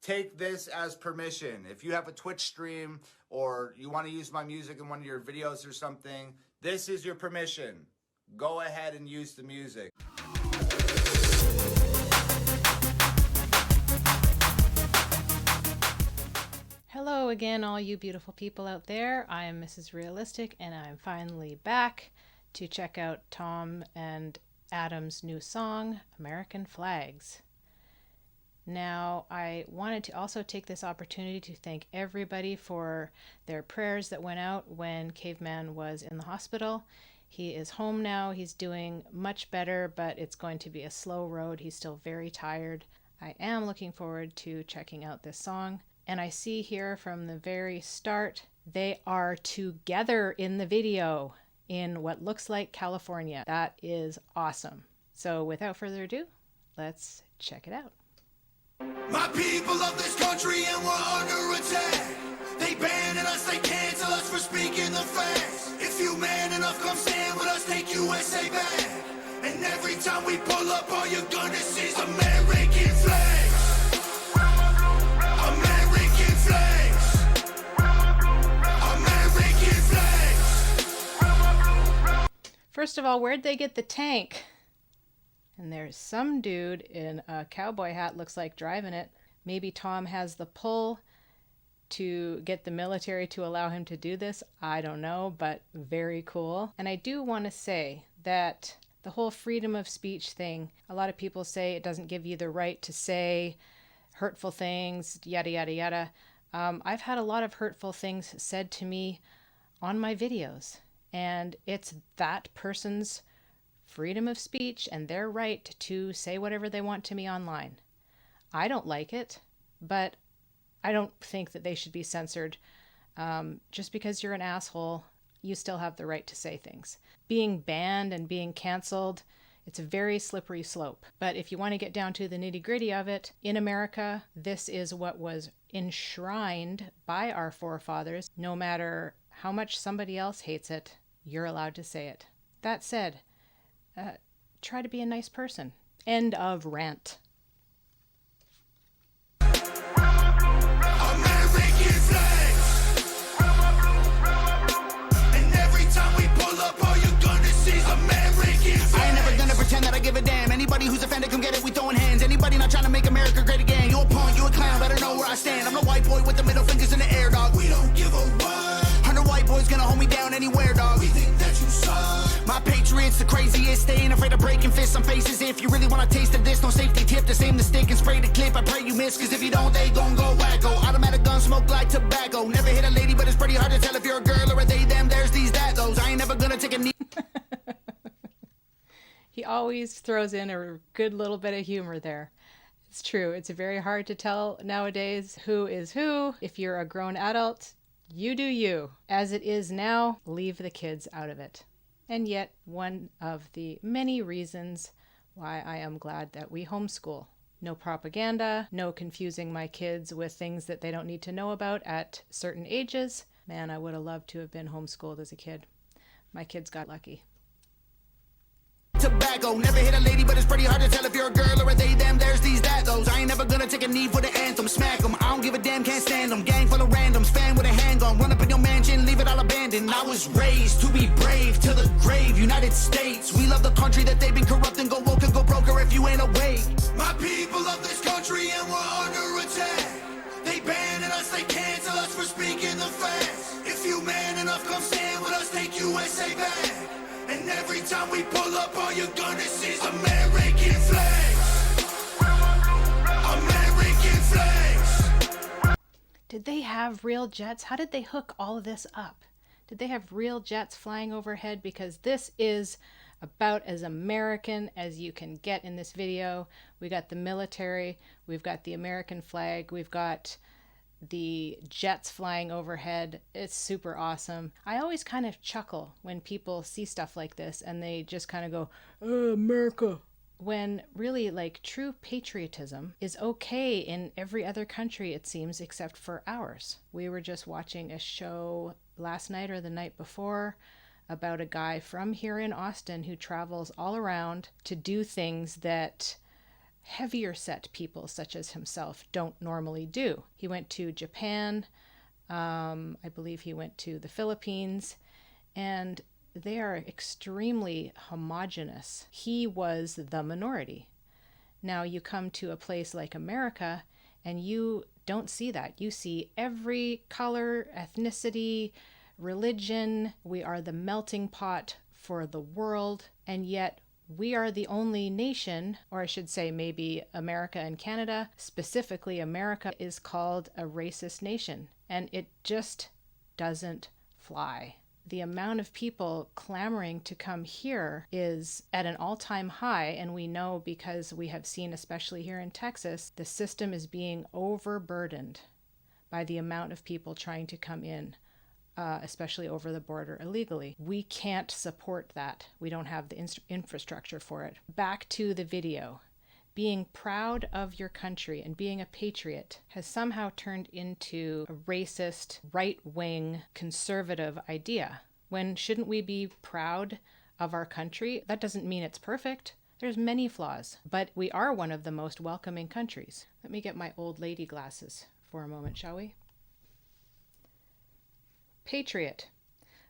take this as permission. If you have a Twitch stream or you want to use my music in one of your videos or something, this is your permission. Go ahead and use the music. Hello again, all you beautiful people out there. I am Mrs. Realistic, and I'm finally back to check out Tom and Adam's new song, American Flags. Now, I wanted to also take this opportunity to thank everybody for their prayers that went out when Caveman was in the hospital. He is home now. He's doing much better, but it's going to be a slow road. He's still very tired. I am looking forward to checking out this song. And I see here from the very start, they are together in the video in what looks like California. That is awesome. So without further ado, let's check it out. My people of this country, and we're under attack. They banning us, they cancel us for speaking the facts. If you man enough, come stand with us, take USA back. And every time we pull up, all you're gonna see is American flags. American flags. American flags. First of all, where'd they get the tank? And there's some dude in a cowboy hat, looks like, driving it. Maybe Tom has the pull to get the military to allow him to do this. I don't know, but very cool. And I do want to say that the whole freedom of speech thing, a lot of people say it doesn't give you the right to say hurtful things, yada, yada, yada. I've had a lot of hurtful things said to me on my videos, and it's that person's freedom of speech and their right to say whatever they want to me online. I don't like it, but I don't think that they should be censored. Just because you're an asshole, you still have the right to say things. Being banned and being canceled, it's a very slippery slope. But if you want to get down to the nitty-gritty of it, in America, this is what was enshrined by our forefathers. No matter how much somebody else hates it, you're allowed to say it. That said, try to be a nice person. End of rant. American flags. And every time we pull up, all you're gonna see is American flags. I ain't never gonna pretend that I give a damn. Anybody who's offended, come get it, we throwing hands. Anybody not trying to make America great again, you a punk, you a clown, better know where I stand. I'm the white boy with the middle fingers in the air, dog. We don't give a what. 100 white boys gonna hold me down anywhere, dog. We think that you suck. My patriots the craziest, they ain't afraid of breaking fists on faces. If you really want a taste of this, no safety tip, just aim the stick and spray the clip. I pray you miss, cause if you don't, they gon' go wacko. Automatic gun smoke like tobacco. Never hit a lady, but it's pretty hard to tell if you're a girl or a they, them, there's these, that, those. I ain't never gonna take a knee. He always throws in a good little bit of humor there. It's true, it's very hard to tell nowadays who is who. If you're a grown adult, you do you. As it is now, leave the kids out of it. And yet, one of the many reasons why I am glad that we homeschool. No propaganda, no confusing my kids with things that they don't need to know about at certain ages. Man, I would have loved to have been homeschooled as a kid. My kids got lucky. Tobacco, never hit a lady, but it's pretty hard to tell if you're a girl or a they, them, there's these, that, those. I ain't never gonna take a knee for the anthem, smack them. I don't give a damn, can't stand them. Gang full of randoms, fan with a handgun, run up in your mansion, leave it all abandoned. I was raised to be brave, to the grave, United States. We love the country that they've been corrupting, go woke and go broker if you ain't awake. My people of this country, and we're under attack. They banning us, they cancel us for speaking the facts. If you man enough, come stand with us, take USA back. And every time we pull up, all you're gonna see is American flags. American flags. Did they have real jets? How did they hook all of this up? Did they have real jets flying overhead? Because this is about as American as you can get in this video. We got the military, we've got the American flag, we've got the jets flying overhead. It's super awesome. I always kind of chuckle when people see stuff like this and they just kind of go, oh, America. When really, like, true patriotism is okay in every other country, it seems, except for ours. We were just watching a show last night or the night before about a guy from here in Austin who travels all around to do things that heavier set people such as himself don't normally do. He went to Japan, I believe he went to the Philippines, and they are extremely homogenous. He was the minority. Now you come to a place like America and you don't see that. You see every color, ethnicity, religion. We are the melting pot for the world, and yet we are the only nation, or I should say maybe America and Canada, specifically America, is called a racist nation, and it just doesn't fly. The amount of people clamoring to come here is at an all-time high, and we know because we have seen, especially here in Texas, the system is being overburdened by the amount of people trying to come in, especially over the border illegally. We can't support that. We don't have the infrastructure for it. Back to the video. Being proud of your country and being a patriot has somehow turned into a racist, right-wing, conservative idea. When shouldn't we be proud of our country? That doesn't mean it's perfect. There's many flaws, but we are one of the most welcoming countries. Let me get my old lady glasses for a moment, shall we? Patriot.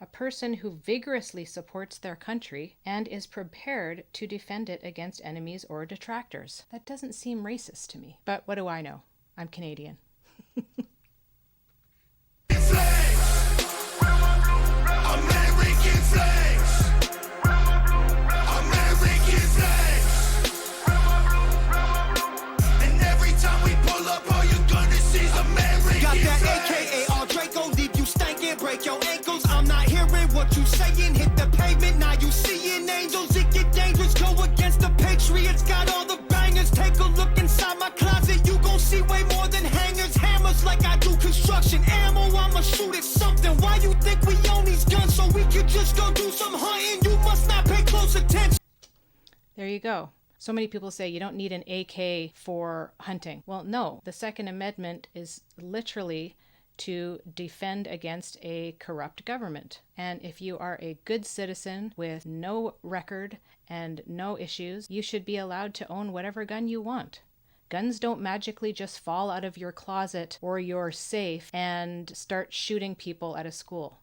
A person who vigorously supports their country and is prepared to defend it against enemies or detractors. That doesn't seem racist to me. But what do I know? I'm Canadian. Break your ankles, I'm not hearing what you saying. Hit the pavement, now you seeing angels. It get dangerous, go against the Patriots. Got all the bangers, take a look inside my closet. You gon' see way more than hangers, hammers like I do construction. Ammo, I'ma shoot at something. Why you think we own these guns so we could just go do some hunting? You must not pay close attention. There you go. So many people say you don't need an AK for hunting. Well, no, the Second Amendment is literally to defend against a corrupt government. And if you are a good citizen with no record and no issues, you should be allowed to own whatever gun you want. Guns don't magically just fall out of your closet or your safe and start shooting people at a school.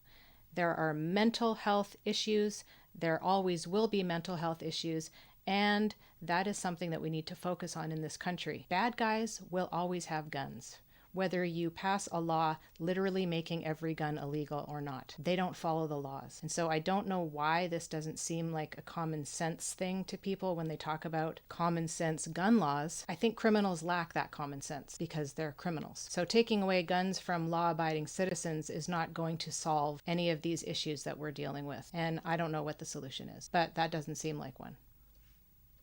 There are mental health issues. There always will be mental health issues. And that is something that we need to focus on in this country. Bad guys will always have guns, whether you pass a law literally making every gun illegal or not. They don't follow the laws. And so I don't know why this doesn't seem like a common sense thing to people when they talk about common sense gun laws. I think criminals lack that common sense because they're criminals. So taking away guns from law-abiding citizens is not going to solve any of these issues that we're dealing with. And I don't know what the solution is, but that doesn't seem like one.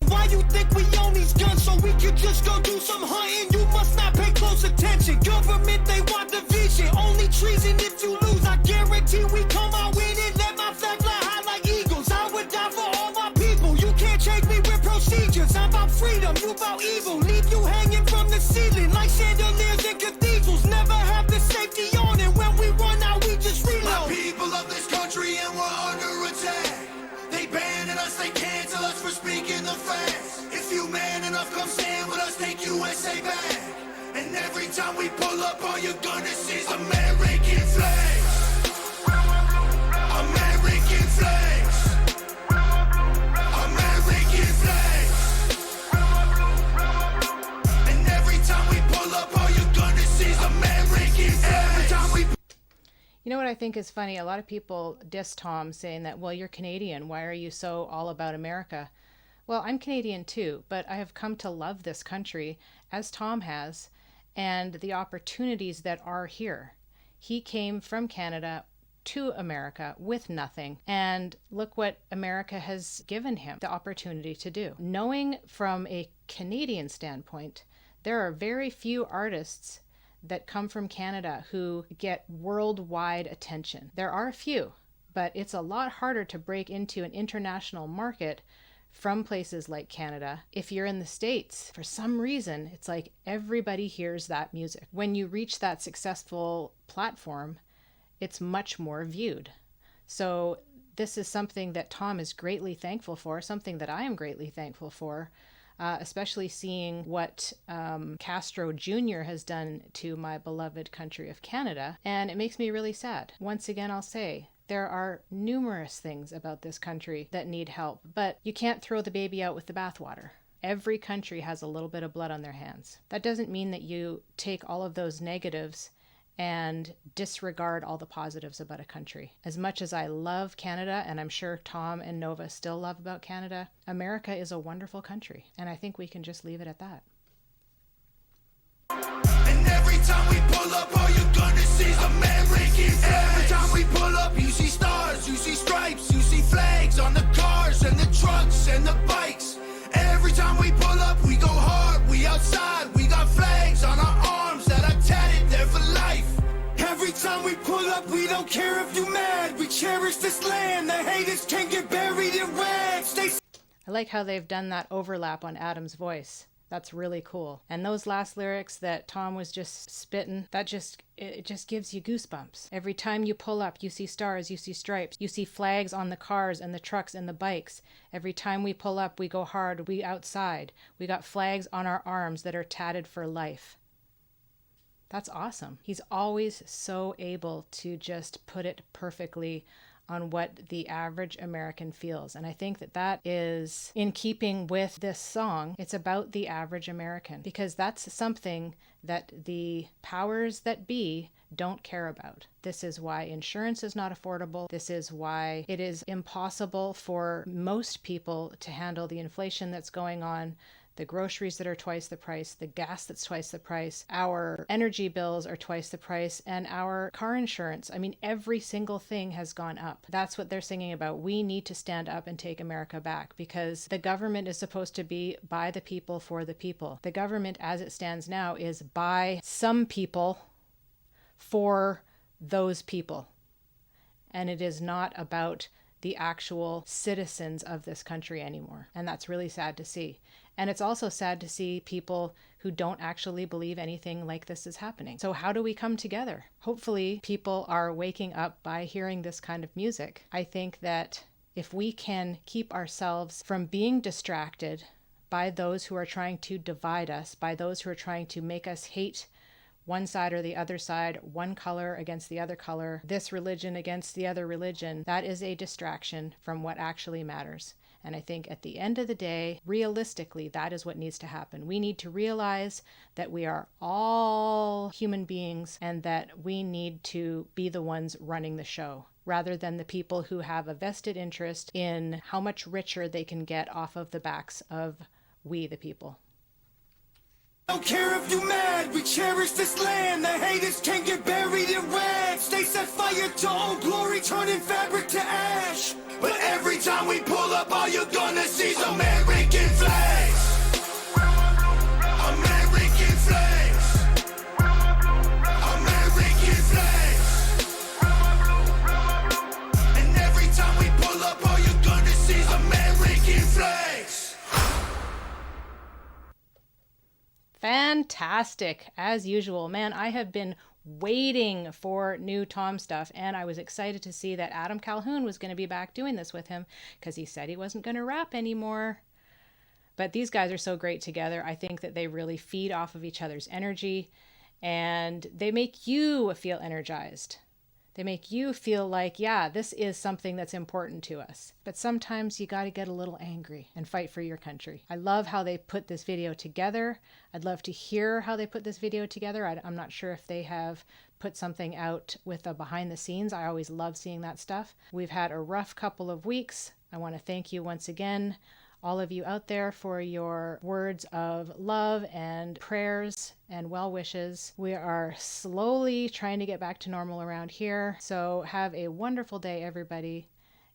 Why you think we own these guns so we could just go do some hunting? You must not pay close attention. Government, they want division. Only treason if you lose. I guarantee we come out winning. Let my flag fly high like eagles. I would die for all my people. You can't change me with procedures. I'm about freedom, you about evil. Leave you hanging from the ceiling like chandeliers in cathedrals. Never have the safety on, and when we run out, we just reload. My people of this country and we're under attack. They banning us, they cancel us for speaking the facts. If you man enough, come stand with us, take USA back. And every time we pull up, all you're gonna see is American flags. American flags. American flags. And every time we pull up, all you're gonna see is American flags. Every time we You know what I think is funny? A lot of people diss Tom saying that, well, you're Canadian. Why are you so all about America? Well, I'm Canadian too, but I have come to love this country, as Tom has, and the opportunities that are here. He came from Canada to America with nothing, and look what America has given him the opportunity to do. Knowing from a Canadian standpoint, there are very few artists that come from Canada who get worldwide attention. There are a few, but it's a lot harder to break into an international market from places like Canada. If you're in the States, for some reason, it's like everybody hears that music. When you reach that successful platform, it's much more viewed. So this is something that Tom is greatly thankful for, something that I am greatly thankful for. especially seeing what Castro Jr. has done to my beloved country of Canada. And it makes me really sad. Once again, I'll say, there are numerous things about this country that need help, but you can't throw the baby out with the bathwater. Every country has a little bit of blood on their hands. That doesn't mean that you take all of those negatives and disregard all the positives about a country. As much as I love Canada, and I'm sure Tom and Nova still love about Canada, America is a wonderful country, and I think we can just leave it at that. And every time we pull up, all you're gonna see is American flags. Every time we pull up, you see stars, you see stripes, you see flags on the cars and the trucks and the bikes. Every time we pull up, we go hard, we outside, we got flags on our arms that are tatted there for life. Every time we pull up, we don't care if you're mad, we cherish this land, the haters can get buried in rags. I like how they've done that overlap on Adam's voice. That's really cool. And those last lyrics that Tom was just spitting, it just gives you goosebumps. Every time you pull up, you see stars, you see stripes, you see flags on the cars and the trucks and the bikes. Every time we pull up, we go hard, we outside. We got flags on our arms that are tatted for life. That's awesome. He's always so able to just put it perfectly on what the average American feels. And I think that that is in keeping with this song. It's about the average American, because that's something that the powers that be don't care about. This is why insurance is not affordable. This is why it is impossible for most people to handle the inflation that's going on, the groceries that are twice the price, the gas that's twice the price, our energy bills are twice the price, and our car insurance. I mean, every single thing has gone up. That's what they're singing about. We need to stand up and take America back, because the government is supposed to be by the people, for the people. The government, as it stands now, is by some people, for those people. And it is not about the actual citizens of this country anymore. And that's really sad to see. And it's also sad to see people who don't actually believe anything like this is happening. So how do we come together? Hopefully people are waking up by hearing this kind of music. I think that if we can keep ourselves from being distracted by those who are trying to divide us, by those who are trying to make us hate one side or the other side, one color against the other color, this religion against the other religion, that is a distraction from what actually matters. And I think at the end of the day, realistically, that is what needs to happen. We need to realize that we are all human beings and that we need to be the ones running the show, rather than the people who have a vested interest in how much richer they can get off of the backs of we, the people. Don't care if you mad, we cherish this land, the haters can't get buried in rags. They set fire to old glory, turning fabric to ash. But every time we pull up, all you're gonna see is American flags. American flags. American flags. And every time we pull up, all you're gonna see is American flags. Fantastic, as usual. Man, I have been waiting for new Tom stuff, and I was excited to see that Adam Calhoun was going to be back doing this with him, because he said he wasn't going to rap anymore. But these guys are so great together. I think that they really feed off of each other's energy, and they make you feel energized. They make you feel like, yeah, this is something that's important to us. But sometimes you got to get a little angry and fight for your country. I love how they put this video together. I'd love to hear how they put this video together. I'm not sure if they have put something out with a behind the scenes. I always love seeing that stuff. We've had a rough couple of weeks. I want to thank you once again, all of you out there, for your words of love and prayers and well wishes. We are slowly trying to get back to normal around here. So have a wonderful day, everybody.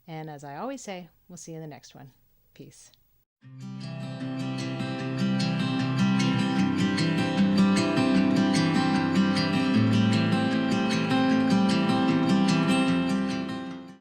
And as I always say, we'll see you in the next one. Peace.